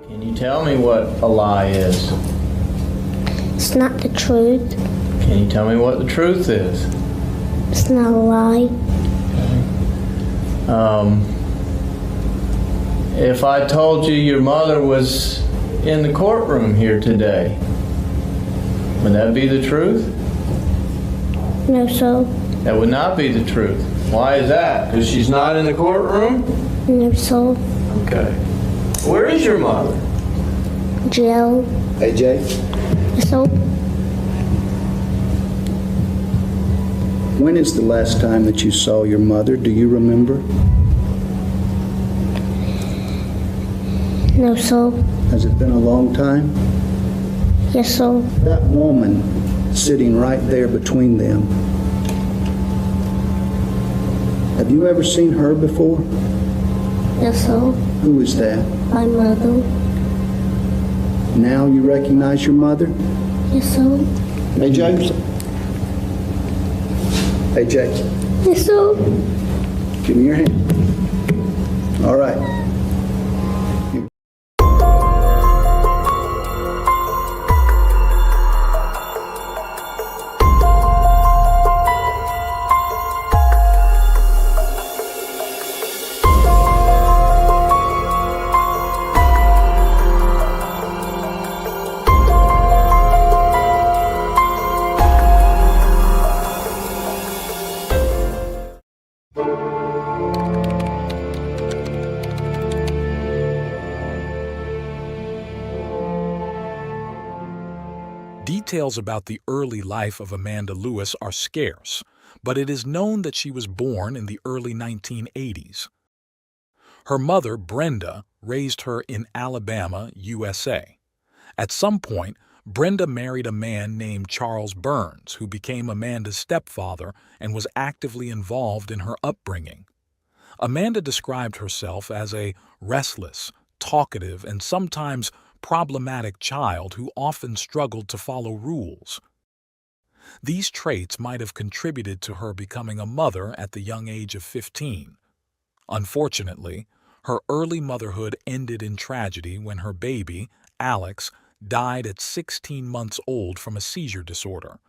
Can you tell me what a lie is? It's not the truth. Can you tell me what the truth is? It's not a lie. If I told you your mother was in the courtroom here today, would that be the truth? No, so. That would not be the truth. Why is that? Because she's not in the courtroom? No, so. Okay. Where is your mother? Jail. AJ, So. when is the last time that you saw your mother? Do you remember? No, so. Has it been a long time? Yes, so. That woman sitting right there between them. Have you ever seen her before? Yes, so. Who is that? My mother. Now you recognize your mother? Yes, so. AJ? AJ, Yes, so. give me your hand. All right. Details about the early life of Amanda Lewis are scarce, but it is known that she was born in the early 1980s. Her mother, Brenda, raised her in Alabama, USA. At some point, Brenda married a man named Charles Burns, who became Amanda's stepfather and was actively involved in her upbringing. Amanda described herself as a restless, talkative, and sometimes problematic child who often struggled to follow rules. These traits might have contributed to her becoming a mother at the young age of 15. Unfortunately, her early motherhood ended in tragedy when her baby, Alex, died at 16 months old from a seizure disorder.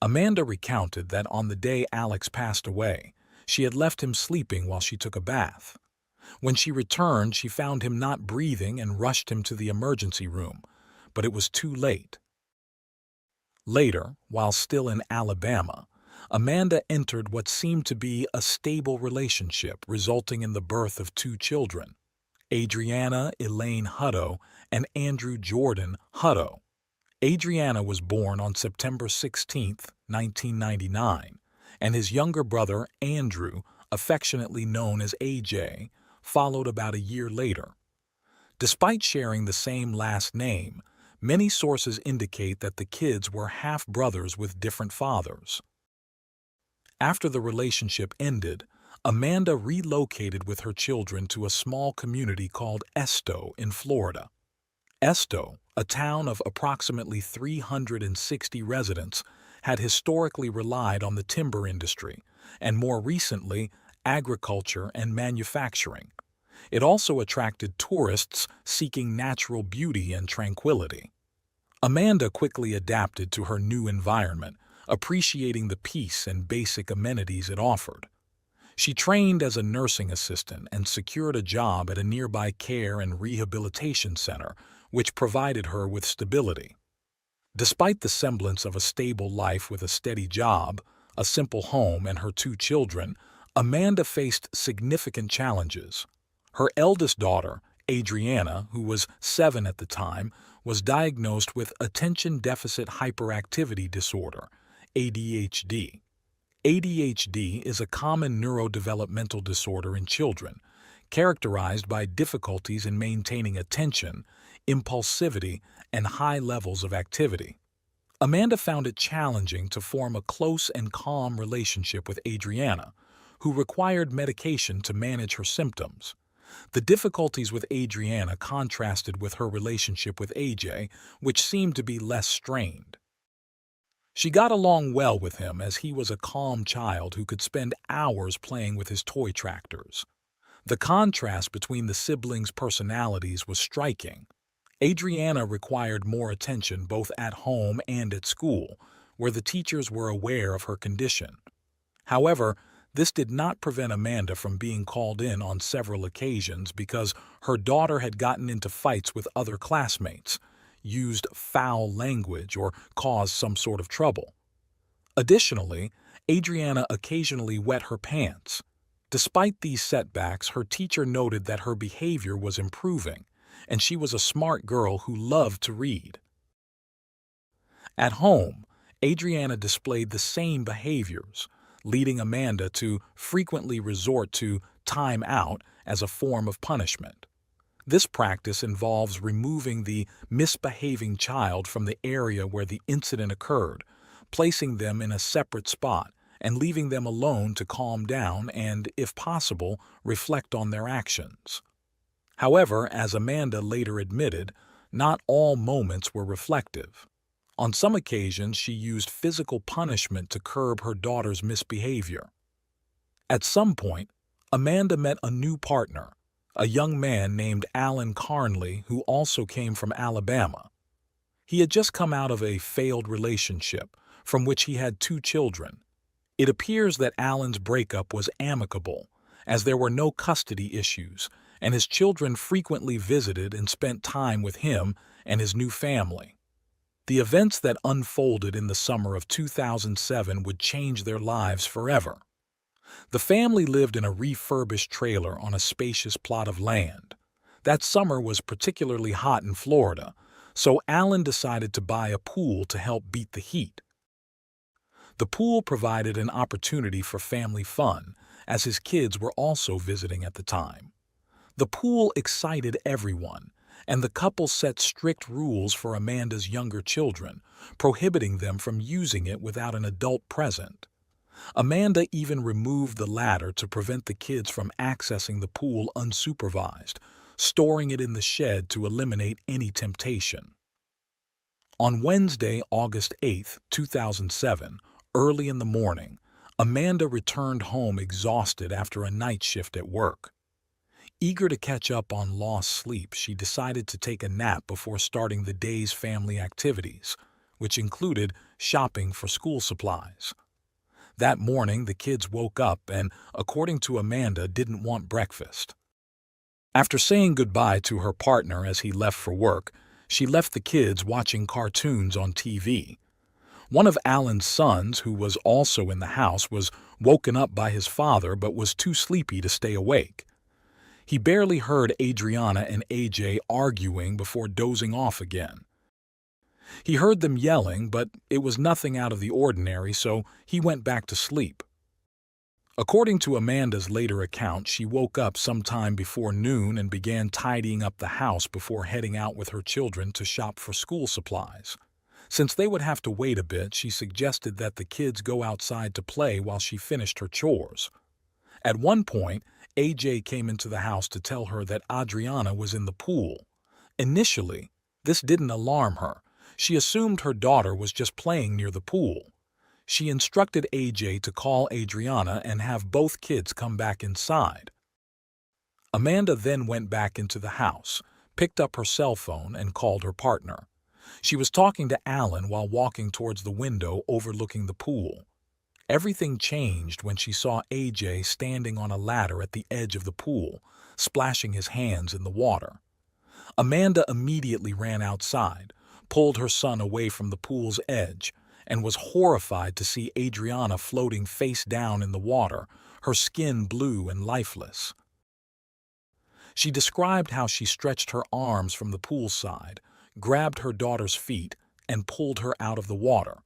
Amanda recounted that on the day Alex passed away, she had left him sleeping while she took a bath. When she returned, she found him not breathing and rushed him to the emergency room, but it was too late. Later, while still in Alabama, Amanda entered what seemed to be a stable relationship, resulting in the birth of 2 children, Adriana Elaine Hutto and Andrew Jordan Hutto. Adriana was born on September 16, 1999, and his younger brother, Andrew, affectionately known as AJ, followed about a year later. Despite sharing the same last name, many sources indicate that the kids were half-brothers with different fathers. After the relationship ended, Amanda relocated with her children to a small community called Esto in Florida. Esto, a town of approximately 360 residents, had historically relied on the timber industry, and more recently, agriculture and manufacturing. It also attracted tourists seeking natural beauty and tranquility. Amanda quickly adapted to her new environment, appreciating the peace and basic amenities it offered. She trained as a nursing assistant and secured a job at a nearby care and rehabilitation center, which provided her with stability. Despite the semblance of a stable life with a steady job, a simple home, and her 2 children, Amanda faced significant challenges. Her eldest daughter, Adriana, who was 7 at the time, was diagnosed with attention deficit hyperactivity disorder, ADHD. ADHD is a common neurodevelopmental disorder in children, characterized by difficulties in maintaining attention, impulsivity, and high levels of activity. Amanda found it challenging to form a close and calm relationship with Adriana, who required medication to manage her symptoms. The difficulties with Adriana contrasted with her relationship with AJ, which seemed to be less strained. She got along well with him as he was a calm child who could spend hours playing with his toy tractors. The contrast between the siblings' personalities was striking. Adriana required more attention both at home and at school, where the teachers were aware of her condition. However, this did not prevent Amanda from being called in on several occasions because her daughter had gotten into fights with other classmates, used foul language, or caused some sort of trouble. Additionally, Adriana occasionally wet her pants. Despite these setbacks, her teacher noted that her behavior was improving, and she was a smart girl who loved to read. At home, Adriana displayed the same behaviors, leading Amanda to frequently resort to time out as a form of punishment. This practice involves removing the misbehaving child from the area where the incident occurred, placing them in a separate spot, and leaving them alone to calm down and, if possible, reflect on their actions. However, as Amanda later admitted, not all moments were reflective. On some occasions, she used physical punishment to curb her daughter's misbehavior. At some point, Amanda met a new partner, a young man named Alan Carnley, who also came from Alabama. He had just come out of a failed relationship, from which he had 2 children. It appears that Alan's breakup was amicable, as there were no custody issues, and his children frequently visited and spent time with him and his new family. The events that unfolded in the summer of 2007 would change their lives forever. The family lived in a refurbished trailer on a spacious plot of land. That summer was particularly hot in Florida, so Alan decided to buy a pool to help beat the heat. The pool provided an opportunity for family fun, as his kids were also visiting at the time. The pool excited everyone, and the couple set strict rules for Amanda's younger children, prohibiting them from using it without an adult present. Amanda even removed the ladder to prevent the kids from accessing the pool unsupervised, storing it in the shed to eliminate any temptation. On Wednesday, August 8, 2007, early in the morning, Amanda returned home exhausted after a night shift at work. Eager to catch up on lost sleep, she decided to take a nap before starting the day's family activities, which included shopping for school supplies. That morning, the kids woke up and, according to Amanda, didn't want breakfast. After saying goodbye to her partner as he left for work, she left the kids watching cartoons on TV. One of Alan's sons, who was also in the house, was woken up by his father but was too sleepy to stay awake. He barely heard Adriana and AJ arguing before dozing off again. He heard them yelling, but it was nothing out of the ordinary, so he went back to sleep. According to Amanda's later account, she woke up sometime before noon and began tidying up the house before heading out with her children to shop for school supplies. Since they would have to wait a bit, she suggested that the kids go outside to play while she finished her chores. At one point, AJ came into the house to tell her that Adriana was in the pool. Initially, this didn't alarm her. She assumed her daughter was just playing near the pool. She instructed AJ to call Adriana and have both kids come back inside. Amanda then went back into the house, picked up her cell phone, and called her partner. She was talking to Alan while walking towards the window overlooking the pool. Everything changed when she saw AJ standing on a ladder at the edge of the pool, splashing his hands in the water. Amanda immediately ran outside, pulled her son away from the pool's edge, and was horrified to see Adriana floating face down in the water, her skin blue and lifeless. She described how she stretched her arms from the poolside, grabbed her daughter's feet, and pulled her out of the water.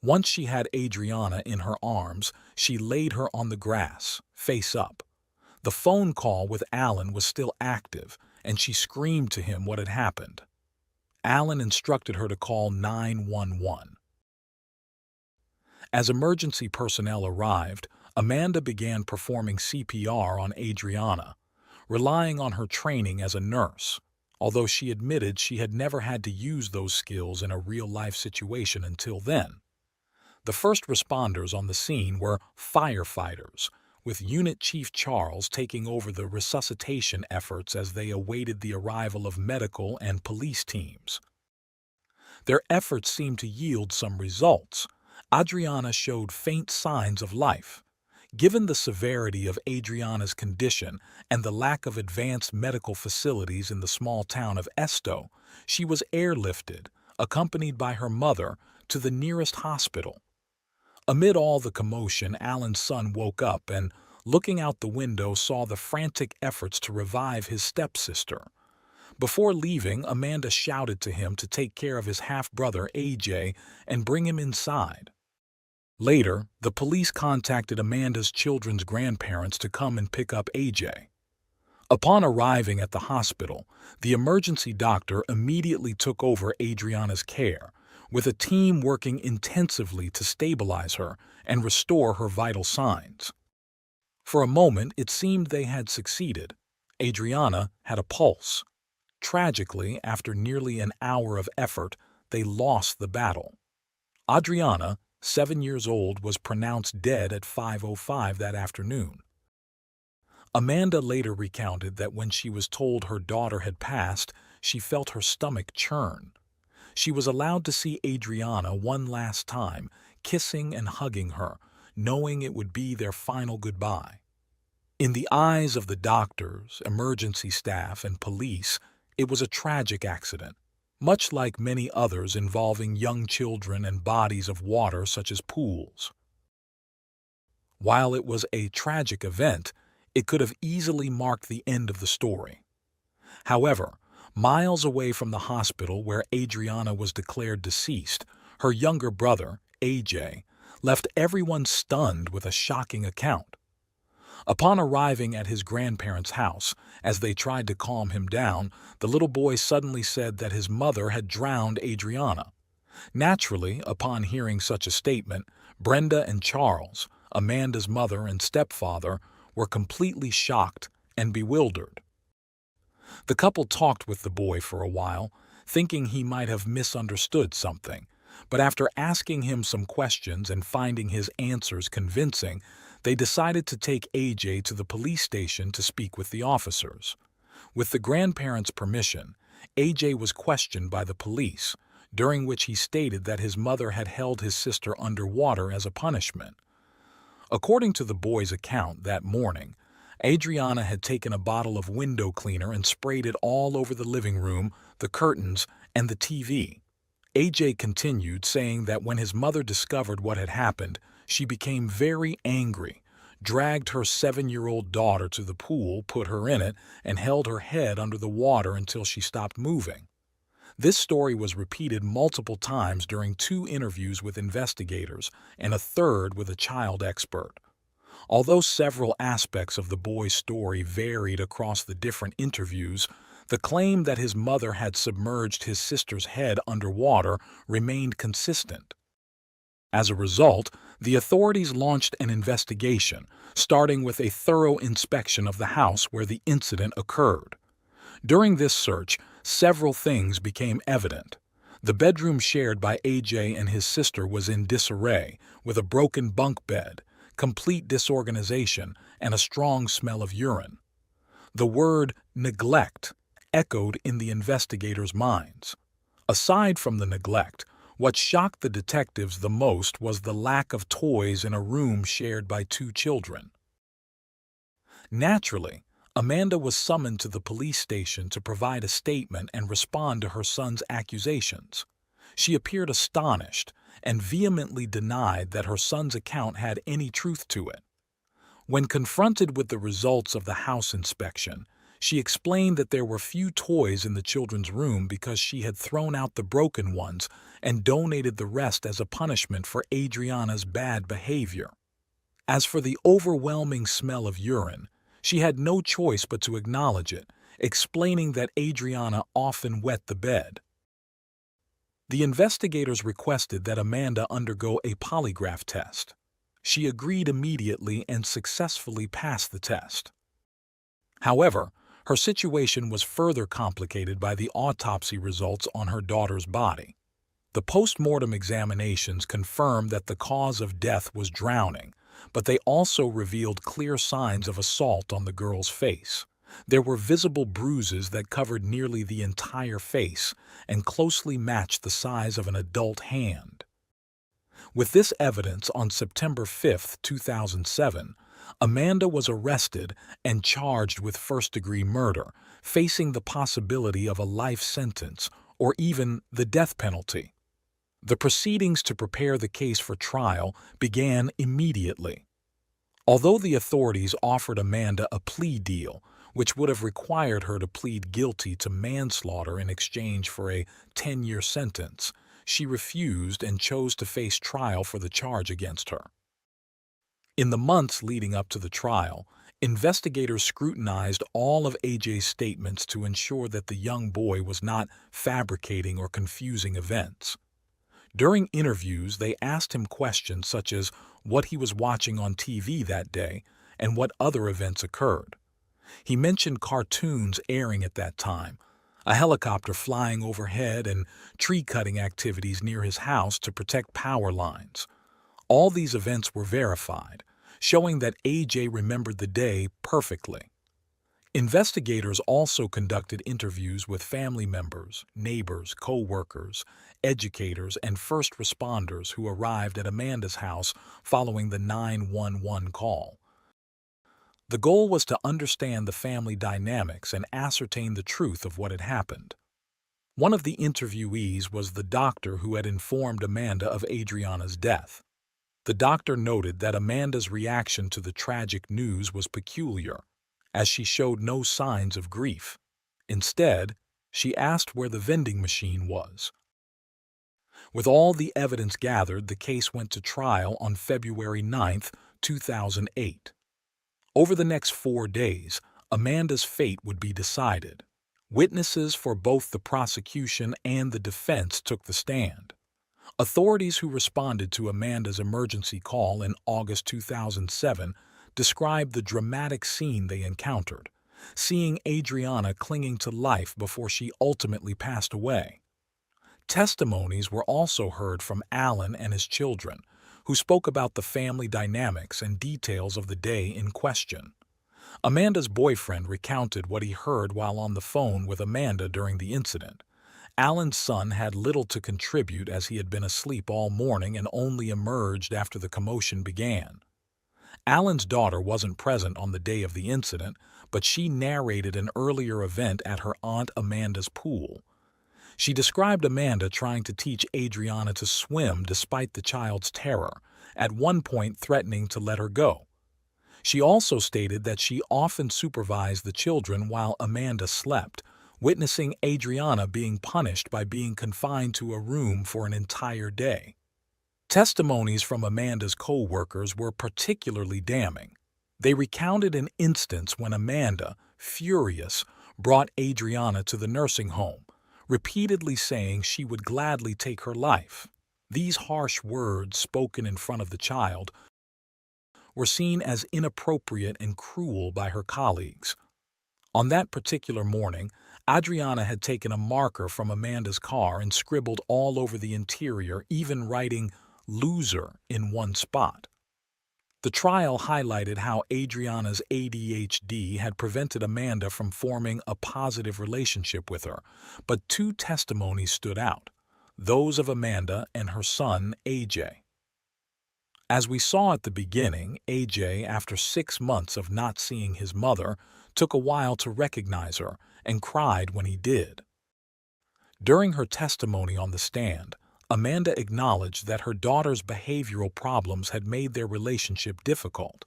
Once she had Adriana in her arms, she laid her on the grass, face up. The phone call with Alan was still active, and she screamed to him what had happened. Alan instructed her to call 911. As emergency personnel arrived, Amanda began performing CPR on Adriana, relying on her training as a nurse, although she admitted she had never had to use those skills in a real-life situation until then. The first responders on the scene were firefighters, with Unit Chief Charles taking over the resuscitation efforts as they awaited the arrival of medical and police teams. Their efforts seemed to yield some results. Adriana showed faint signs of life. Given the severity of Adriana's condition and the lack of advanced medical facilities in the small town of Esto, she was airlifted, accompanied by her mother, to the nearest hospital. Amid all the commotion, Alan's son woke up and, looking out the window, saw the frantic efforts to revive his stepsister. Before leaving, Amanda shouted to him to take care of his half-brother, AJ, and bring him inside. Later, the police contacted Amanda's children's grandparents to come and pick up AJ. Upon arriving at the hospital, the emergency doctor immediately took over Adriana's care, with a team working intensively to stabilize her and restore her vital signs. For a moment, it seemed they had succeeded. Adriana had a pulse. Tragically, after nearly an hour of effort, they lost the battle. Adriana, 7 years old, was pronounced dead at 5:05 that afternoon. Amanda later recounted that when she was told her daughter had passed, she felt her stomach churn. She was allowed to see Adriana one last time, kissing and hugging her, knowing it would be their final goodbye. In the eyes of the doctors, emergency staff, and police, it was a tragic accident, much like many others involving young children and bodies of water such as pools. While it was a tragic event, it could have easily marked the end of the story. However, miles away from the hospital where Adriana was declared deceased, her younger brother, AJ, left everyone stunned with a shocking account. Upon arriving at his grandparents' house, as they tried to calm him down, the little boy suddenly said that his mother had drowned Adriana. Naturally, upon hearing such a statement, Brenda and Charles, Amanda's mother and stepfather, were completely shocked and bewildered. The couple talked with the boy for a while, thinking he might have misunderstood something, but after asking him some questions and finding his answers convincing, they decided to take AJ to the police station to speak with the officers. With the grandparents' permission, AJ was questioned by the police, during which he stated that his mother had held his sister underwater as a punishment. According to the boy's account that morning, Adriana had taken a bottle of window cleaner and sprayed it all over the living room, the curtains, and the TV. AJ continued, saying that when his mother discovered what had happened, she became very angry, dragged her 7-year-old daughter to the pool, put her in it, and held her head under the water until she stopped moving. This story was repeated multiple times during 2 interviews with investigators and a third with a child expert. Although several aspects of the boy's story varied across the different interviews, the claim that his mother had submerged his sister's head underwater remained consistent. As a result, the authorities launched an investigation, starting with a thorough inspection of the house where the incident occurred. During this search, several things became evident. The bedroom shared by AJ and his sister was in disarray, with a broken bunk bed, complete disorganization, and a strong smell of urine. The word neglect echoed in the investigators' minds. Aside from the neglect, what shocked the detectives the most was the lack of toys in a room shared by 2 children. Naturally, Amanda was summoned to the police station to provide a statement and respond to her son's accusations. She appeared astonished and vehemently denied that her son's account had any truth to it. When confronted with the results of the house inspection, she explained that there were few toys in the children's room because she had thrown out the broken ones and donated the rest as a punishment for Adriana's bad behavior. As for the overwhelming smell of urine, she had no choice but to acknowledge it, explaining that Adriana often wet the bed. The investigators requested that Amanda undergo a polygraph test. She agreed immediately and successfully passed the test. However, her situation was further complicated by the autopsy results on her daughter's body. The post-mortem examinations confirmed that the cause of death was drowning, but they also revealed clear signs of assault on the girl's face. There were visible bruises that covered nearly the entire face and closely matched the size of an adult hand. With this evidence, on September 5, 2007, Amanda was arrested and charged with first-degree murder, facing the possibility of a life sentence or even the death penalty. The proceedings to prepare the case for trial began immediately. Although the authorities offered Amanda a plea deal, which would have required her to plead guilty to manslaughter in exchange for a 10-year sentence, she refused and chose to face trial for the charge against her. In the months leading up to the trial, investigators scrutinized all of AJ's statements to ensure that the young boy was not fabricating or confusing events. During interviews, they asked him questions such as what he was watching on TV that day and what other events occurred. He mentioned cartoons airing at that time, a helicopter flying overhead, and tree-cutting activities near his house to protect power lines. All these events were verified, showing that AJ remembered the day perfectly. Investigators also conducted interviews with family members, neighbors, co-workers, educators, and first responders who arrived at Amanda's house following the 911 call. The goal was to understand the family dynamics and ascertain the truth of what had happened. One of the interviewees was the doctor who had informed Amanda of Adriana's death. The doctor noted that Amanda's reaction to the tragic news was peculiar, as she showed no signs of grief. Instead, she asked where the vending machine was. With all the evidence gathered, the case went to trial on February 9, 2008. Over the next 4 days, Amanda's fate would be decided. Witnesses for both the prosecution and the defense took the stand. Authorities who responded to Amanda's emergency call in August 2007 described the dramatic scene they encountered, seeing Adriana clinging to life before she ultimately passed away. Testimonies were also heard from Alan and his children, who spoke about the family dynamics and details of the day in question. Amanda's boyfriend recounted what he heard while on the phone with Amanda during the incident. Alan's son had little to contribute as he had been asleep all morning and only emerged after the commotion began. Alan's daughter wasn't present on the day of the incident, but she narrated an earlier event at her aunt Amanda's pool. She described Amanda trying to teach Adriana to swim despite the child's terror, at one point threatening to let her go. She also stated that she often supervised the children while Amanda slept, witnessing Adriana being punished by being confined to a room for an entire day. Testimonies from Amanda's co-workers were particularly damning. They recounted an instance when Amanda, furious, brought Adriana to the nursing home, repeatedly saying she would gladly take her life. These harsh words, spoken in front of the child, were seen as inappropriate and cruel by her colleagues. On that particular morning, Adriana had taken a marker from Amanda's car and scribbled all over the interior, even writing "loser" in one spot. The trial highlighted how Adriana's ADHD had prevented Amanda from forming a positive relationship with her, but 2 testimonies stood out, those of Amanda and her son, AJ. As we saw at the beginning, AJ, after 6 months of not seeing his mother, took a while to recognize her and cried when he did. During her testimony on the stand, Amanda acknowledged that her daughter's behavioral problems had made their relationship difficult.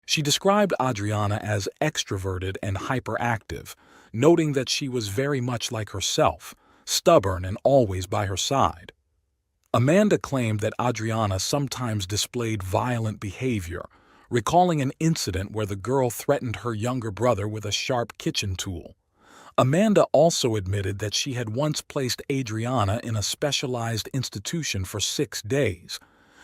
She described Adriana as extroverted and hyperactive, noting that she was very much like herself, stubborn and always by her side. Amanda claimed that Adriana sometimes displayed violent behavior, recalling an incident where the girl threatened her younger brother with a sharp kitchen tool. Amanda also admitted that she had once placed Adriana in a specialized institution for 6 days.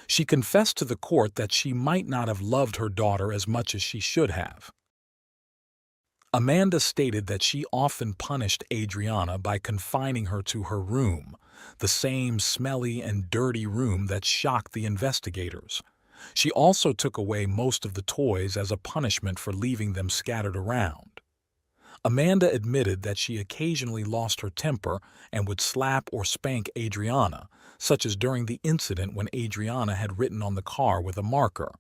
She confessed to the court that she might not have loved her daughter as much as she should have. Amanda stated that she often punished Adriana by confining her to her room, the same smelly and dirty room that shocked the investigators. She also took away most of the toys as a punishment for leaving them scattered around. Amanda admitted that she occasionally lost her temper and would slap or spank Adriana, such as during the incident when Adriana had written on the car with a marker.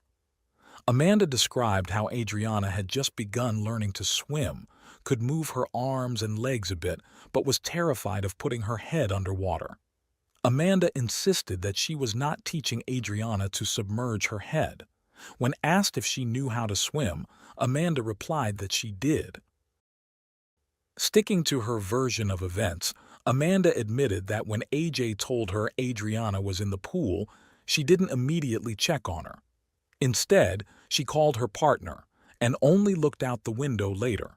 Amanda described how Adriana had just begun learning to swim, could move her arms and legs a bit, but was terrified of putting her head underwater. Amanda insisted that she was not teaching Adriana to submerge her head. When asked if she knew how to swim, Amanda replied that she did. Sticking to her version of events, Amanda admitted that when AJ told her Adriana was in the pool, she didn't immediately check on her. Instead, she called her partner and only looked out the window later.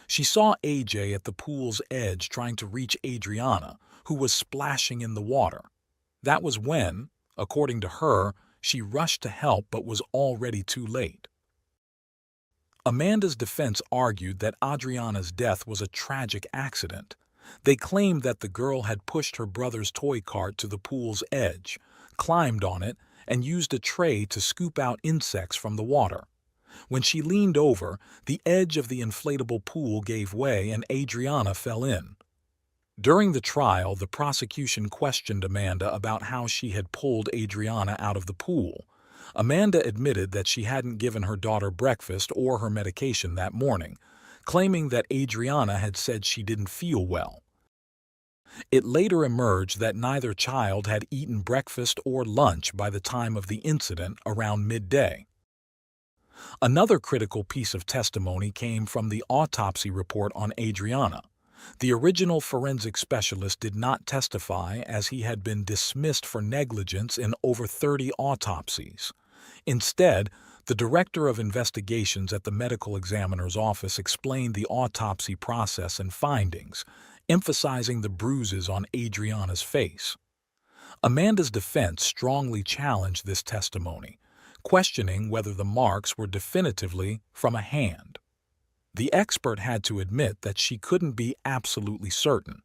She saw AJ at the pool's edge trying to reach Adriana, who was splashing in the water. That was when, according to her, she rushed to help but was already too late. Amanda's defense argued that Adriana's death was a tragic accident. They claimed that the girl had pushed her brother's toy cart to the pool's edge, climbed on it, and used a tray to scoop out insects from the water. When she leaned over, the edge of the inflatable pool gave way and Adriana fell in. During the trial, the prosecution questioned Amanda about how she had pulled Adriana out of the pool. Amanda admitted that she hadn't given her daughter breakfast or her medication that morning, claiming that Adriana had said she didn't feel well. It later emerged that neither child had eaten breakfast or lunch by the time of the incident around midday. Another critical piece of testimony came from the autopsy report on Adriana. The original forensic specialist did not testify as he had been dismissed for negligence in over 30 autopsies. Instead, the director of investigations at the medical examiner's office explained the autopsy process and findings, emphasizing the bruises on Adriana's face. Amanda's defense strongly challenged this testimony, questioning whether the marks were definitively from a hand. The expert had to admit that she couldn't be absolutely certain.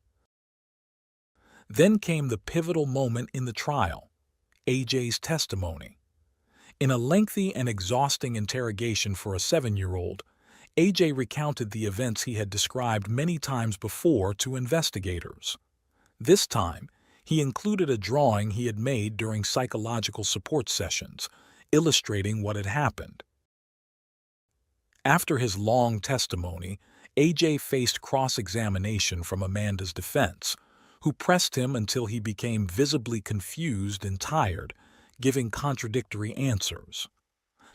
Then came the pivotal moment in the trial, AJ's testimony. In a lengthy and exhausting interrogation for a 7-year-old, AJ recounted the events he had described many times before to investigators. This time, he included a drawing he had made during psychological support sessions, illustrating what had happened. After his long testimony, AJ faced cross-examination from Amanda's defense, who pressed him until he became visibly confused and tired, giving contradictory answers.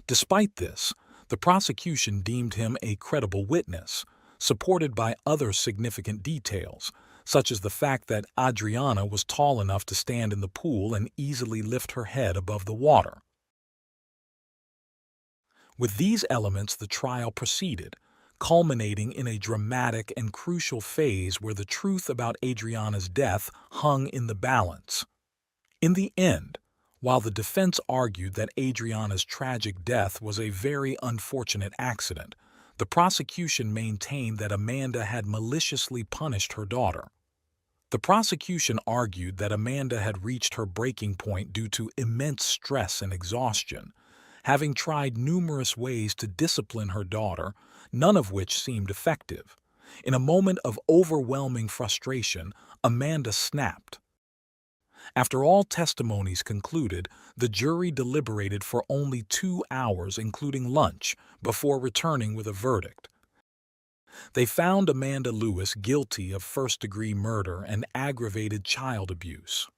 Despite this, the prosecution deemed him a credible witness, supported by other significant details, such as the fact that Adriana was tall enough to stand in the pool and easily lift her head above the water. With these elements, the trial proceeded, culminating in a dramatic and crucial phase where the truth about Adriana's death hung in the balance. In the end, while the defense argued that Adriana's tragic death was a very unfortunate accident, the prosecution maintained that Amanda had maliciously punished her daughter. The prosecution argued that Amanda had reached her breaking point due to immense stress and exhaustion, having tried numerous ways to discipline her daughter, none of which seemed effective. In a moment of overwhelming frustration, Amanda snapped. After all testimonies concluded, the jury deliberated for only 2 hours, including lunch, before returning with a verdict. They found Amanda Lewis guilty of first-degree murder and aggravated child abuse.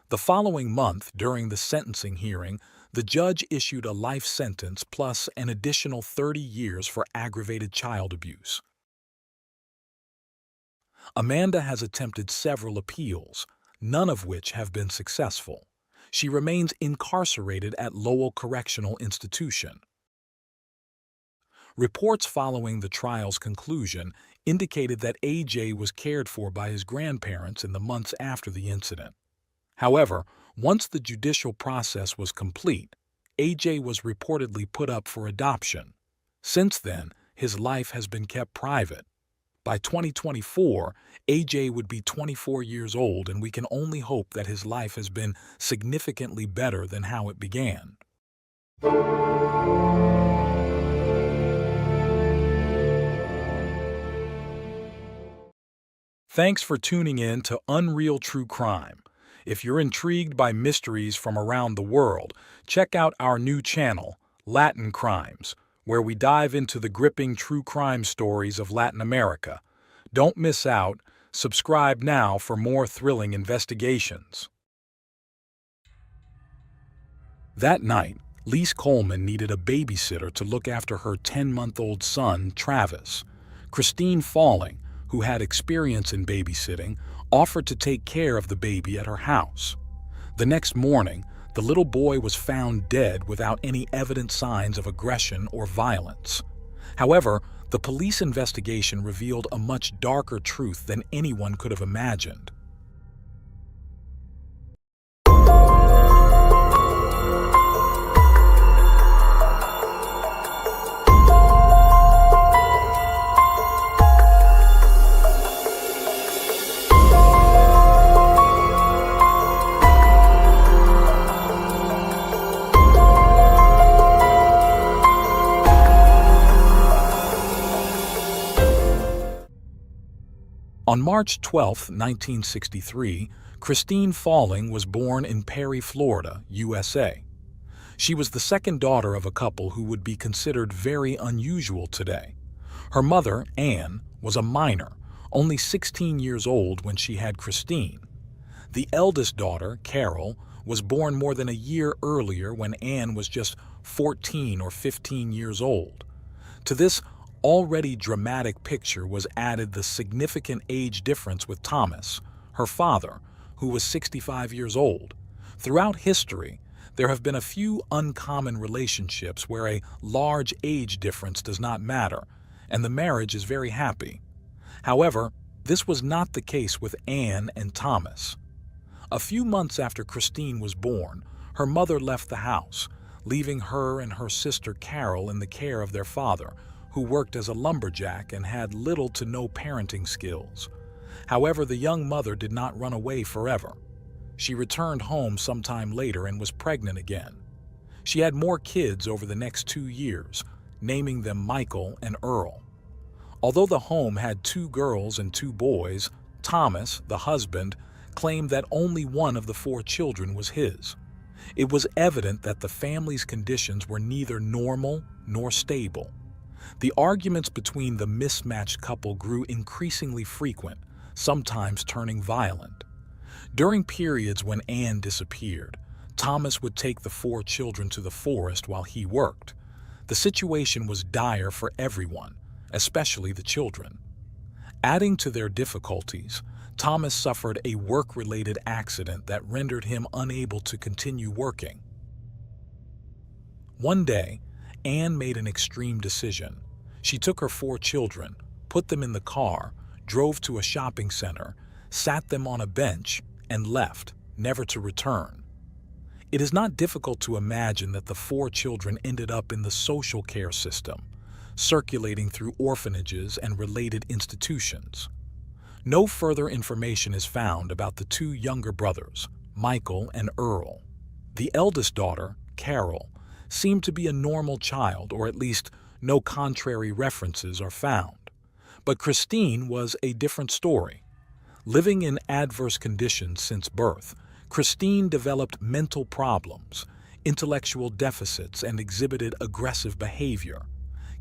The following month, during the sentencing hearing, the judge issued a life sentence plus an additional 30 years for aggravated child abuse. Amanda has attempted several appeals, none of which have been successful. She remains incarcerated at Lowell Correctional Institution. Reports following the trial's conclusion indicated that AJ was cared for by his grandparents in the months after the incident. However, once the judicial process was complete, AJ was reportedly put up for adoption. Since then, his life has been kept private. By 2024, AJ would be 24 years old, and we can only hope that his life has been significantly better than how it began. Thanks for tuning in to Unreal True Crime. If you're intrigued by mysteries from around the world, check out our new channel, Latin Crimes, where we dive into the gripping true crime stories of Latin America. Don't miss out. Subscribe now for more thrilling investigations. That night, Lise Coleman needed a babysitter to look after her 10-month-old son, Travis. Christine Falling, who had experience in babysitting, offered to take care of the baby at her house. The next morning, the little boy was found dead without any evident signs of aggression or violence. However, the police investigation revealed a much darker truth than anyone could have imagined. On March 12, 1963, Christine Falling was born in Perry, Florida, USA. She was the second daughter of a couple who would be considered very unusual today. Her mother, Anne, was a minor, only 16 years old when she had Christine. The eldest daughter, Carol, was born more than a year earlier when Anne was just 14 or 15 years old. To this already dramatic picture was added the significant age difference with Thomas, her father, who was 65 years old. Throughout history, there have been a few uncommon relationships where a large age difference does not matter, and the marriage is very happy. However, this was not the case with Anne and Thomas. A few months after Christine was born, her mother left the house, leaving her and her sister Carol in the care of their father, who worked as a lumberjack and had little to no parenting skills. However, the young mother did not run away forever. She returned home sometime later and was pregnant again. She had more kids over the next 2 years, naming them Michael and Earl. Although the home had 2 girls and 2 boys, Thomas, the husband, claimed that only one of the 4 children was his. It was evident that the family's conditions were neither normal nor stable. The arguments between the mismatched couple grew increasingly frequent, sometimes turning violent. During periods when Anne disappeared, Thomas would take the 4 children to the forest while he worked. The situation was dire for everyone, especially the children. Adding to their difficulties, Thomas suffered a work-related accident that rendered him unable to continue working. One day, Anne made an extreme decision. She took her 4 children, put them in the car, drove to a shopping center, sat them on a bench, and left, never to return. It is not difficult to imagine that the 4 children ended up in the social care system, circulating through orphanages and related institutions. No further information is found about the 2 younger brothers, Michael and Earl. The eldest daughter, Carol, seemed to be a normal child, or at least no contrary references are found. But Christine was a different story. Living in adverse conditions since birth, Christine developed mental problems, intellectual deficits, and exhibited aggressive behavior.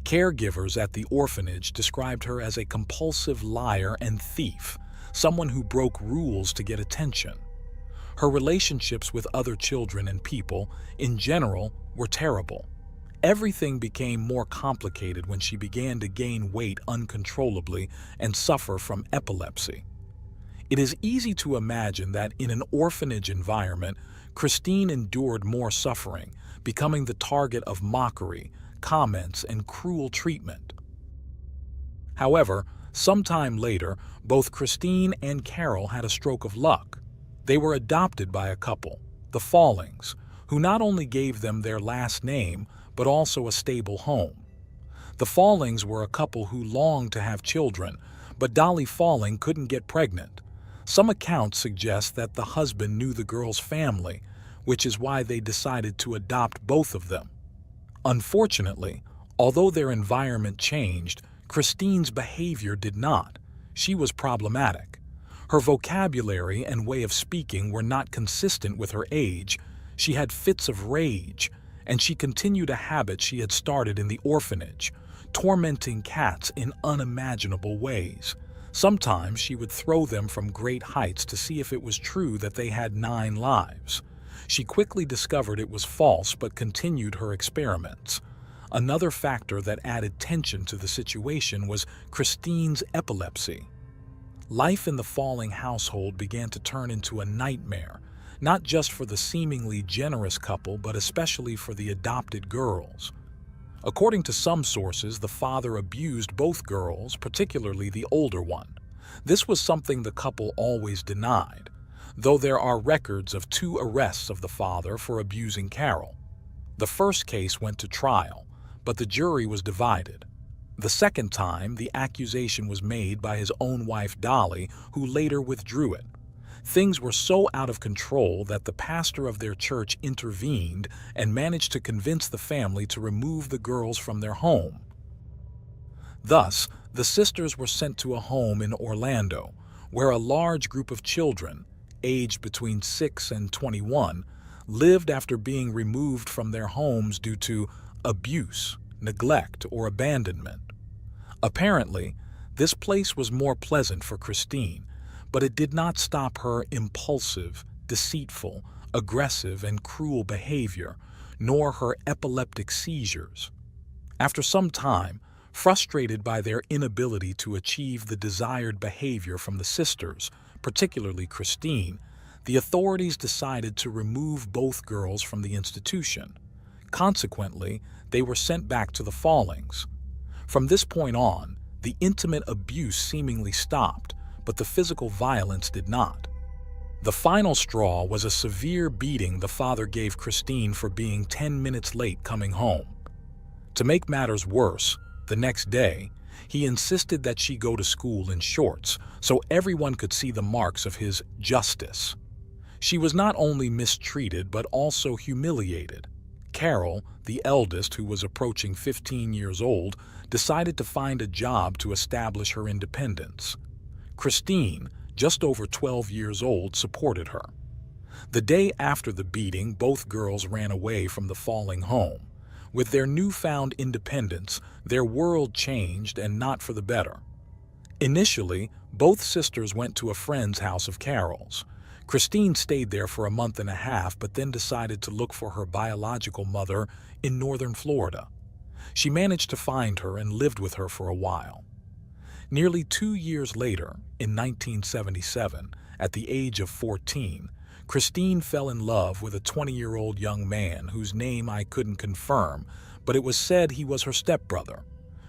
Caregivers at the orphanage described her as a compulsive liar and thief, someone who broke rules to get attention. Her relationships with other children and people, in general, were terrible. Everything became more complicated when she began to gain weight uncontrollably and suffer from epilepsy. It is easy to imagine that in an orphanage environment, Christine endured more suffering, becoming the target of mockery, comments, and cruel treatment. However, sometime later, both Christine and Carol had a stroke of luck. They were adopted by a couple, the Fallings, who not only gave them their last name, but also a stable home. The Fallings were a couple who longed to have children, but Dolly Falling couldn't get pregnant. Some accounts suggest that the husband knew the girl's family, which is why they decided to adopt both of them. Unfortunately, although their environment changed, Christine's behavior did not. She was problematic. Her vocabulary and way of speaking were not consistent with her age. She had fits of rage, and she continued a habit she had started in the orphanage, tormenting cats in unimaginable ways. Sometimes she would throw them from great heights to see if it was true that they had 9 lives. She quickly discovered it was false but continued her experiments. Another factor that added tension to the situation was Christine's epilepsy. Life in the Falling household began to turn into a nightmare, not just for the seemingly generous couple, but especially for the adopted girls. According to some sources, the father abused both girls, particularly the older one. This was something the couple always denied, though there are records of 2 arrests of the father for abusing Carol. The first case went to trial, but the jury was divided. The second time, the accusation was made by his own wife Dolly, who later withdrew it. Things were so out of control that the pastor of their church intervened and managed to convince the family to remove the girls from their home. Thus, the sisters were sent to a home in Orlando, where a large group of children, aged between 6 and 21, lived after being removed from their homes due to abuse, neglect, or abandonment. Apparently, this place was more pleasant for Christine, but it did not stop her impulsive, deceitful, aggressive, and cruel behavior, nor her epileptic seizures. After some time, frustrated by their inability to achieve the desired behavior from the sisters, particularly Christine, the authorities decided to remove both girls from the institution. Consequently, they were sent back to the Fallings. From this point on, the intimate abuse seemingly stopped, but the physical violence did not. The final straw was a severe beating the father gave Christine for being 10 minutes late coming home. To make matters worse, the next day, he insisted that she go to school in shorts so everyone could see the marks of his justice. She was not only mistreated but also humiliated. Carol, the eldest, who was approaching 15 years old, decided to find a job to establish her independence. Christine, just over 12 years old, supported her. The day after the beating, both girls ran away from the Falling home. With their newfound independence, their world changed, and not for the better. Initially, both sisters went to a friend's house of Carol's. Christine stayed there for a month and a half, but then decided to look for her biological mother in northern Florida. She managed to find her and lived with her for a while. Nearly 2 years later, in 1977, at the age of 14, Christine fell in love with a 20-year-old young man whose name I couldn't confirm, but it was said he was her stepbrother.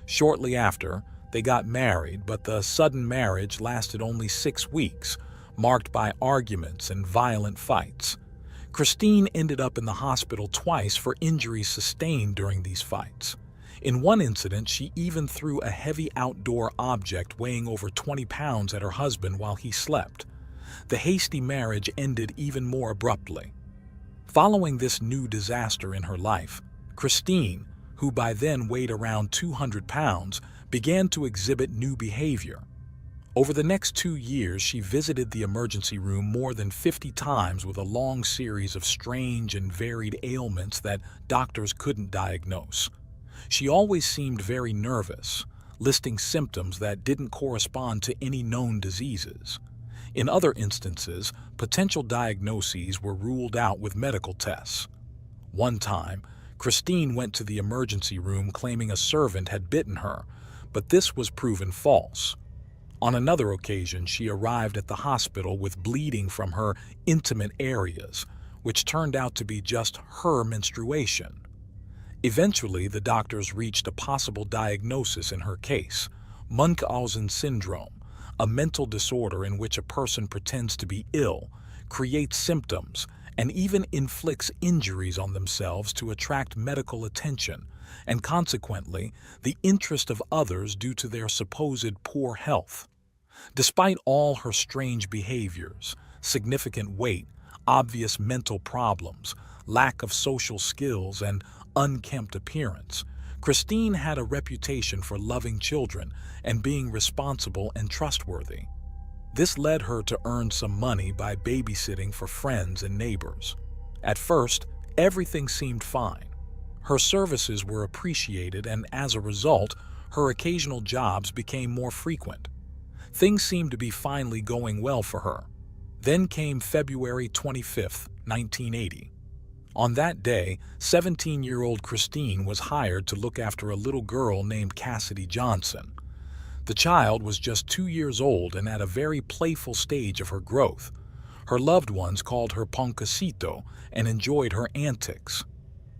Shortly after, they got married, but the sudden marriage lasted only 6 weeks, marked by arguments and violent fights. Christine ended up in the hospital twice for injuries sustained during these fights. In one incident, she even threw a heavy outdoor object weighing over 20 pounds at her husband while he slept. The hasty marriage ended even more abruptly. Following this new disaster in her life, Christine, who by then weighed around 200 pounds, began to exhibit new behavior. Over the next 2 years, she visited the emergency room more than 50 times with a long series of strange and varied ailments that doctors couldn't diagnose. She always seemed very nervous, listing symptoms that didn't correspond to any known diseases. In other instances, potential diagnoses were ruled out with medical tests. One time, Christine went to the emergency room claiming a servant had bitten her, but this was proven false. On another occasion, she arrived at the hospital with bleeding from her intimate areas, which turned out to be just her menstruation. Eventually, the doctors reached a possible diagnosis in her case: Munchausen syndrome, a mental disorder in which a person pretends to be ill, creates symptoms, and even inflicts injuries on themselves to attract medical attention, and consequently, the interest of others due to their supposed poor health. Despite all her strange behaviors, significant weight, obvious mental problems, lack of social skills, and unkempt appearance, Christine had a reputation for loving children and being responsible and trustworthy. This led her to earn some money by babysitting for friends and neighbors. At first, everything seemed fine. Her services were appreciated, and as a result, her occasional jobs became more frequent. Things seemed to be finally going well for her. Then came February 25, 1980. On that day, 17-year-old Christine was hired to look after a little girl named Cassidy Johnson. The child was just 2 years old and at a very playful stage of her growth. Her loved ones called her Poncosito and enjoyed her antics.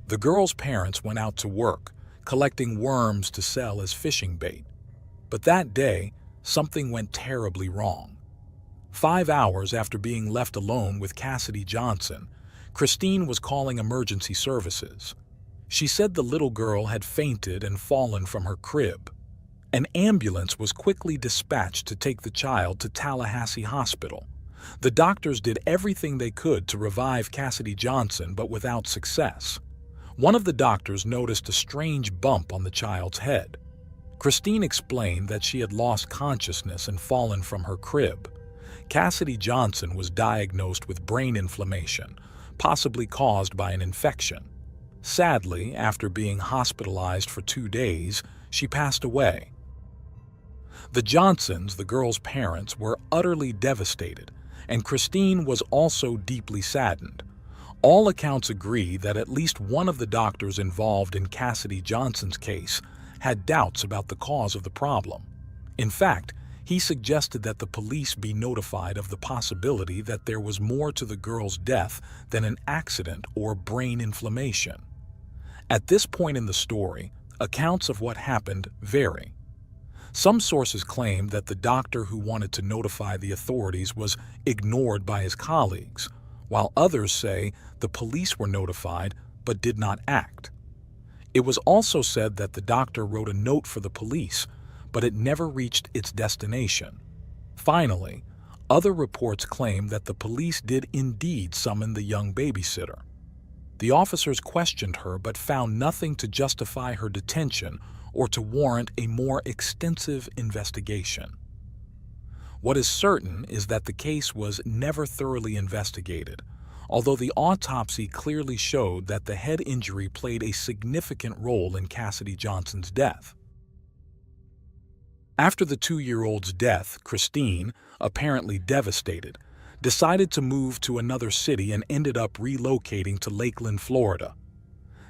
The girl's parents went out to work, collecting worms to sell as fishing bait. But that day, something went terribly wrong. 5 hours after being left alone with Cassidy Johnson, Christine was calling emergency services. She said the little girl had fainted and fallen from her crib. An ambulance was quickly dispatched to take the child to Tallahassee Hospital. The doctors did everything they could to revive Cassidy Johnson, but without success. One of the doctors noticed a strange bump on the child's head. Christine explained that she had lost consciousness and fallen from her crib. Cassidy Johnson was diagnosed with brain inflammation, possibly caused by an infection. Sadly, after being hospitalized for 2 days, she passed away. The Johnsons, the girl's parents, were utterly devastated, and Christine was also deeply saddened. All accounts agree that at least one of the doctors involved in Cassidy Johnson's case had doubts about the cause of the problem. In fact, he suggested that the police be notified of the possibility that there was more to the girl's death than an accident or brain inflammation. At this point in the story, accounts of what happened vary. Some sources claim that the doctor who wanted to notify the authorities was ignored by his colleagues, while others say the police were notified but did not act. It was also said that the doctor wrote a note for the police, but it never reached its destination. Finally, other reports claim that the police did indeed summon the young babysitter. The officers questioned her but found nothing to justify her detention or to warrant a more extensive investigation. What is certain is that the case was never thoroughly investigated, although the autopsy clearly showed that the head injury played a significant role in Cassidy Johnson's death. After the 2-year-old's death, Christine, apparently devastated, decided to move to another city and ended up relocating to Lakeland, Florida.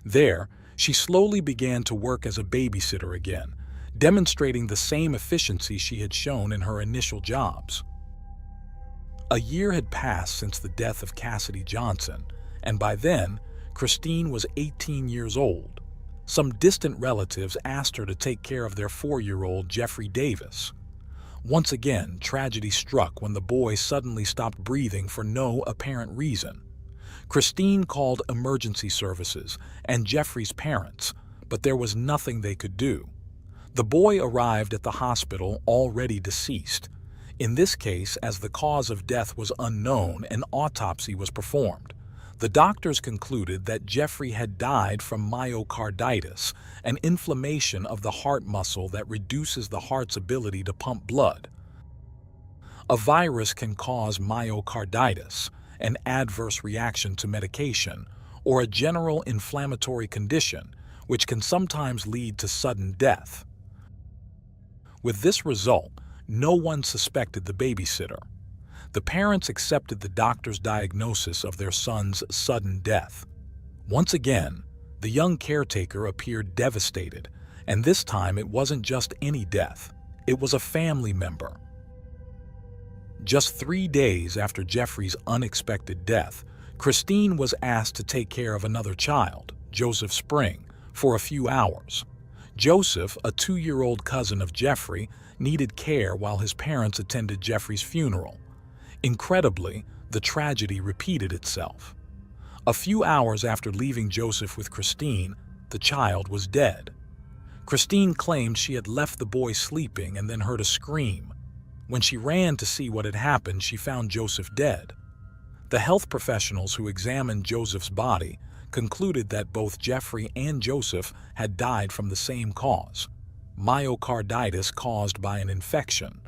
There, she slowly began to work as a babysitter again, demonstrating the same efficiency she had shown in her initial jobs. A year had passed since the death of Cassidy Johnson, and by then, Christine was 18 years old. Some distant relatives asked her to take care of their 4-year-old Jeffrey Davis. Once again, tragedy struck when the boy suddenly stopped breathing for no apparent reason. Christine called emergency services and Jeffrey's parents, but there was nothing they could do. The boy arrived at the hospital already deceased. In this case, as the cause of death was unknown, an autopsy was performed. The doctors concluded that Jeffrey had died from myocarditis, an inflammation of the heart muscle that reduces the heart's ability to pump blood. A virus can cause myocarditis, an adverse reaction to medication, or a general inflammatory condition, which can sometimes lead to sudden death. With this result, no one suspected the babysitter. The parents accepted the doctor's diagnosis of their son's sudden death. Once again, the young caretaker appeared devastated, and this time it wasn't just any death, it was a family member. Just 3 days after Jeffrey's unexpected death, Christine was asked to take care of another child, Joseph Spring, for a few hours. Joseph, a 2-year-old cousin of Jeffrey, needed care while his parents attended Jeffrey's funeral. Incredibly, the tragedy repeated itself. A few hours after leaving Joseph with Christine, the child was dead. Christine claimed she had left the boy sleeping and then heard a scream. When she ran to see what had happened, she found Joseph dead. The health professionals who examined Joseph's body concluded that both Jeffrey and Joseph had died from the same cause, myocarditis caused by an infection.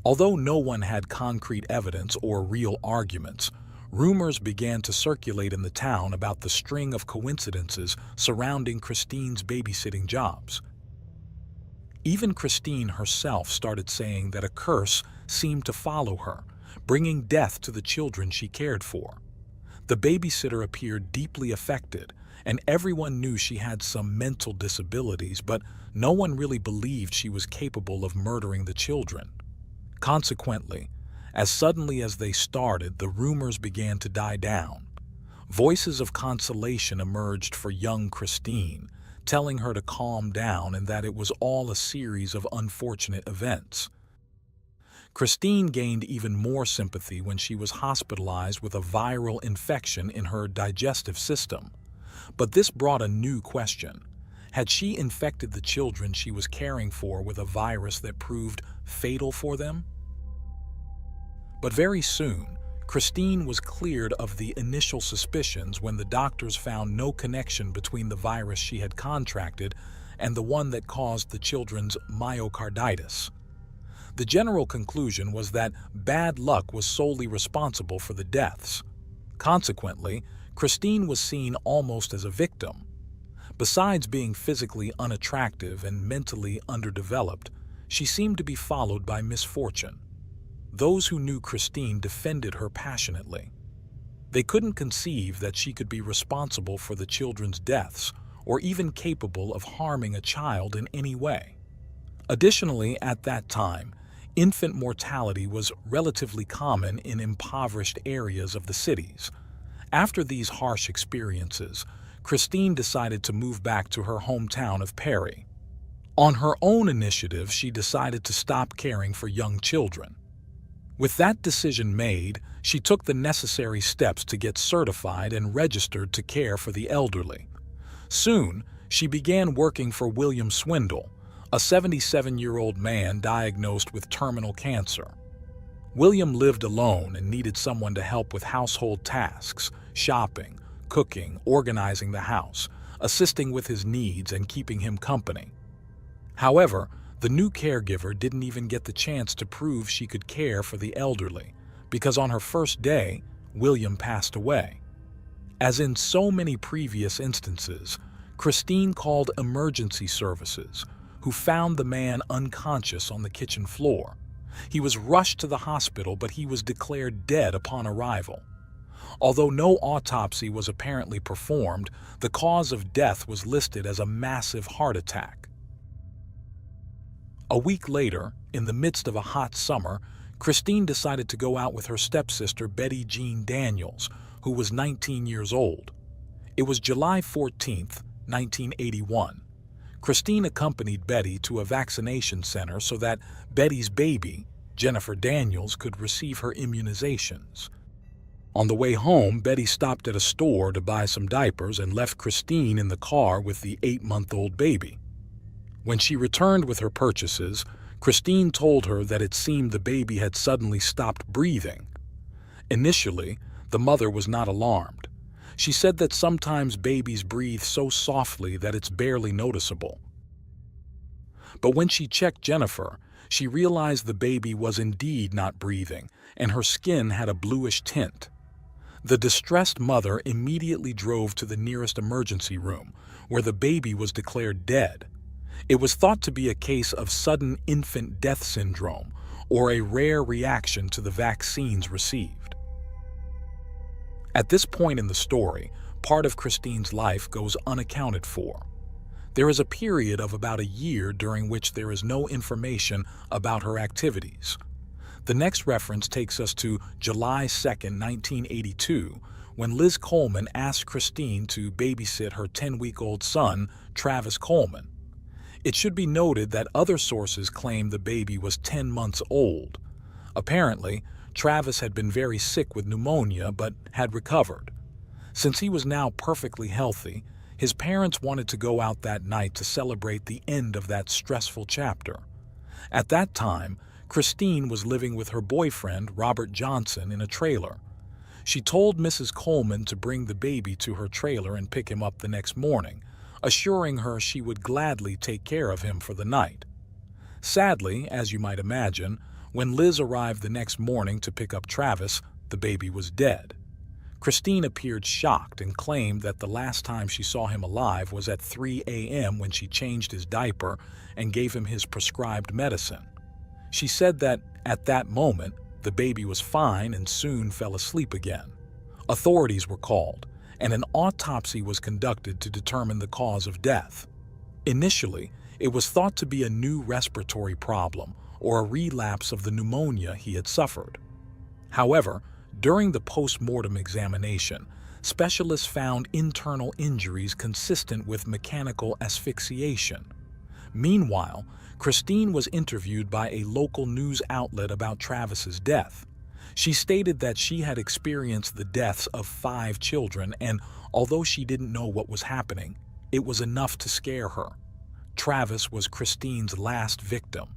Although no one had concrete evidence or real arguments, rumors began to circulate in the town about the string of coincidences surrounding Christine's babysitting jobs. Even Christine herself started saying that a curse seemed to follow her, bringing death to the children she cared for. The babysitter appeared deeply affected, and everyone knew she had some mental disabilities, but no one really believed she was capable of murdering the children. Consequently, as suddenly as they started, the rumors began to die down. Voices of consolation emerged for young Christine, telling her to calm down and that it was all a series of unfortunate events. Christine gained even more sympathy when she was hospitalized with a viral infection in her digestive system. But this brought a new question. Had she infected the children she was caring for with a virus that proved fatal for them? But very soon, Christine was cleared of the initial suspicions when the doctors found no connection between the virus she had contracted and the one that caused the children's myocarditis. The general conclusion was that bad luck was solely responsible for the deaths. Consequently, Christine was seen almost as a victim. Besides being physically unattractive and mentally underdeveloped, she seemed to be followed by misfortune. Those who knew Christine defended her passionately. They couldn't conceive that she could be responsible for the children's deaths or even capable of harming a child in any way. Additionally, at that time, infant mortality was relatively common in impoverished areas of the cities. After these harsh experiences, Christine decided to move back to her hometown of Perry. On her own initiative, she decided to stop caring for young children. With that decision made, she took the necessary steps to get certified and registered to care for the elderly. Soon, she began working for William Swindle, a 77-year-old man diagnosed with terminal cancer. William lived alone and needed someone to help with household tasks, shopping, cooking, organizing the house, assisting with his needs, and keeping him company. However, the new caregiver didn't even get the chance to prove she could care for the elderly, because on her first day, William passed away. As in so many previous instances, Christine called emergency services, who found the man unconscious on the kitchen floor. He was rushed to the hospital, but he was declared dead upon arrival. Although no autopsy was apparently performed, the cause of death was listed as a massive heart attack. A week later, in the midst of a hot summer, Christine decided to go out with her stepsister Betty Jean Daniels, who was 19 years old. It was July 14th, 1981. Christine accompanied Betty to a vaccination center so that Betty's baby, Jennifer Daniels, could receive her immunizations. On the way home, Betty stopped at a store to buy some diapers and left Christine in the car with the 8-month-old baby. When she returned with her purchases, Christine told her that it seemed the baby had suddenly stopped breathing. Initially, the mother was not alarmed. She said that sometimes babies breathe so softly that it's barely noticeable. But when she checked Jennifer, she realized the baby was indeed not breathing, and her skin had a bluish tint. The distressed mother immediately drove to the nearest emergency room, where the baby was declared dead. It was thought to be a case of sudden infant death syndrome, or a rare reaction to the vaccines received. At this point in the story, part of Christine's life goes unaccounted for. There is a period of about a year during which there is no information about her activities. The next reference takes us to July 2nd, 1982, when Liz Coleman asked Christine to babysit her 10-week-old son, Travis Coleman. It should be noted that other sources claim the baby was 10 months old. Apparently, Travis had been very sick with pneumonia but had recovered. Since he was now perfectly healthy, his parents wanted to go out that night to celebrate the end of that stressful chapter. At that time, Christine was living with her boyfriend, Robert Johnson, in a trailer. She told Mrs. Coleman to bring the baby to her trailer and pick him up the next morning, assuring her she would gladly take care of him for the night. Sadly, as you might imagine, when Liz arrived the next morning to pick up Travis, the baby was dead. Christine appeared shocked and claimed that the last time she saw him alive was at 3 a.m. when she changed his diaper and gave him his prescribed medicine. She said that, at that moment, the baby was fine and soon fell asleep again. Authorities were called, and an autopsy was conducted to determine the cause of death. Initially, it was thought to be a new respiratory problem or a relapse of the pneumonia he had suffered. However, during the post-mortem examination, specialists found internal injuries consistent with mechanical asphyxiation. Meanwhile, Christine was interviewed by a local news outlet about Travis's death. She stated that she had experienced the deaths of 5 children, and although she didn't know what was happening, it was enough to scare her. Travis was Christine's last victim.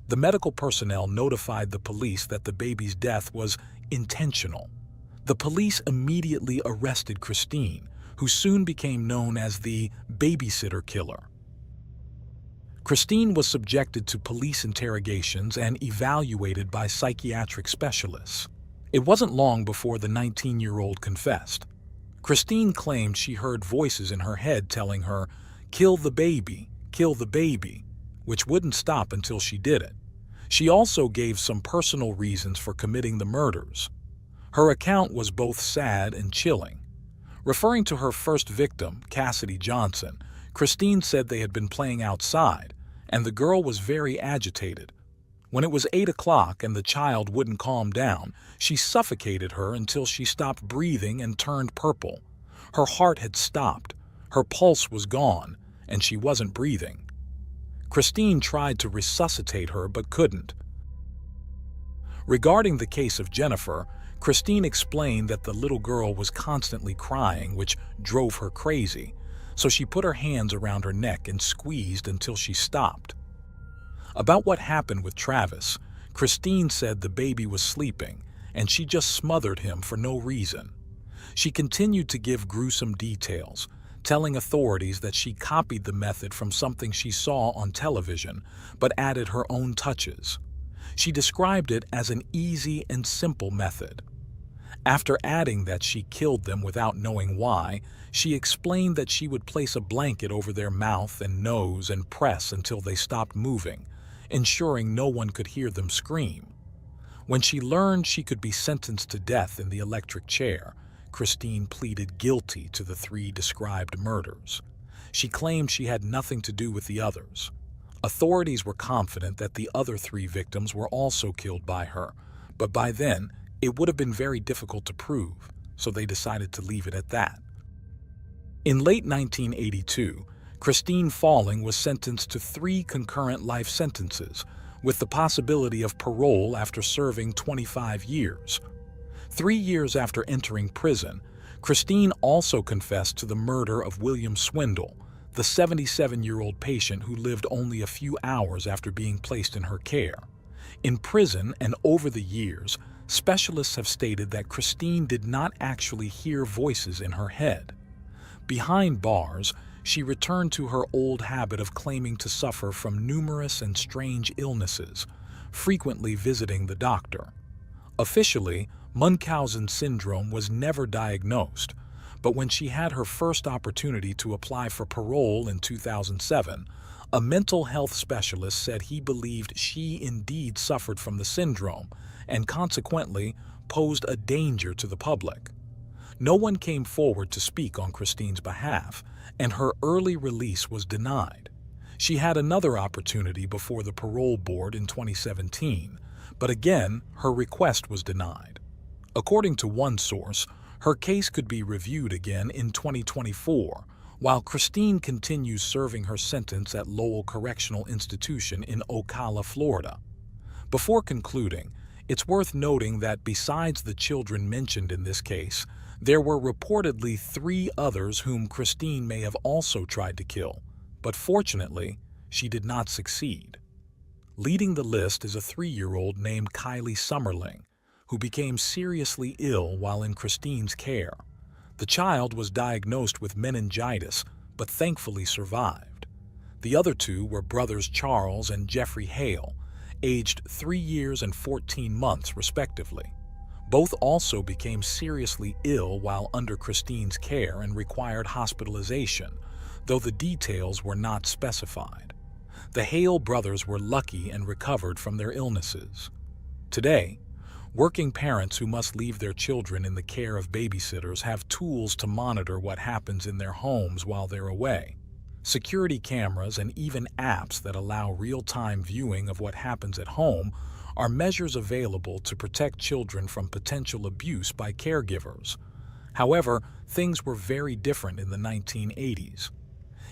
The medical personnel notified the police that the baby's death was intentional. The police immediately arrested Christine, who soon became known as the babysitter killer. Christine was subjected to police interrogations and evaluated by psychiatric specialists. It wasn't long before the 19-year-old confessed. Christine claimed she heard voices in her head telling her, kill the baby," which wouldn't stop until she did it. She also gave some personal reasons for committing the murders. Her account was both sad and chilling. Referring to her first victim, Cassidy Johnson, Christine said they had been playing outside, and the girl was very agitated. When it was 8 o'clock and the child wouldn't calm down, she suffocated her until she stopped breathing and turned purple. Her heart had stopped, her pulse was gone, and she wasn't breathing. Christine tried to resuscitate her but couldn't. Regarding the case of Jennifer, Christine explained that the little girl was constantly crying, which drove her crazy, so she put her hands around her neck and squeezed until she stopped. About what happened with Travis, Christine said the baby was sleeping and she just smothered him for no reason. She continued to give gruesome details, telling authorities that she copied the method from something she saw on television, but added her own touches. She described it as an easy and simple method. After adding that she killed them without knowing why, she explained that she would place a blanket over their mouth and nose and press until they stopped moving, ensuring no one could hear them scream. When she learned she could be sentenced to death in the electric chair, Christine pleaded guilty to the 3 described murders. She claimed she had nothing to do with the others. Authorities were confident that the other 3 victims were also killed by her, but by then, it would have been very difficult to prove, so they decided to leave it at that. In late 1982, Christine Falling was sentenced to 3 concurrent life sentences, with the possibility of parole after serving 25 years. 3 years after entering prison, Christine also confessed to the murder of William Swindle, the 77-year-old patient who lived only a few hours after being placed in her care. In prison and over the years, specialists have stated that Christine did not actually hear voices in her head. Behind bars, she returned to her old habit of claiming to suffer from numerous and strange illnesses, frequently visiting the doctor. Officially, Munchausen syndrome was never diagnosed, but when she had her first opportunity to apply for parole in 2007, a mental health specialist said he believed she indeed suffered from the syndrome and consequently posed a danger to the public. No one came forward to speak on Christine's behalf, and her early release was denied. She had another opportunity before the parole board in 2017, but again, her request was denied. According to one source, her case could be reviewed again in 2024, while Christine continues serving her sentence at Lowell Correctional Institution in Ocala, Florida. Before concluding, it's worth noting that besides the children mentioned in this case, there were reportedly 3 others whom Christine may have also tried to kill, but fortunately, she did not succeed. Leading the list is a 3-year-old named Kylie Summerling, who became seriously ill while in Christine's care. The child was diagnosed with meningitis, but thankfully survived. The other two were brothers Charles and Jeffrey Hale, aged 3 years and 14 months respectively. Both also became seriously ill while under Christine's care and required hospitalization, though the details were not specified. The Hale brothers were lucky and recovered from their illnesses. Today, working parents who must leave their children in the care of babysitters have tools to monitor what happens in their homes while they're away. Security cameras and even apps that allow real-time viewing of what happens at home are measures available to protect children from potential abuse by caregivers. However, things were very different in the 1980s.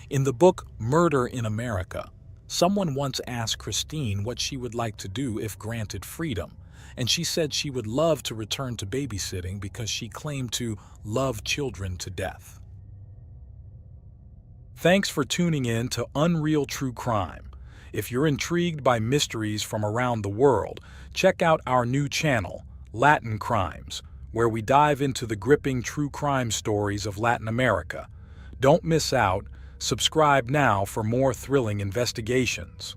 In the book Murder in America, someone once asked Christine what she would like to do if granted freedom, and she said she would love to return to babysitting because she claimed to love children to death. Thanks for tuning in to Unreal True Crime. If you're intrigued by mysteries from around the world, check out our new channel, Latin Crimes, where we dive into the gripping true crime stories of Latin America. Don't miss out. Subscribe now for more thrilling investigations.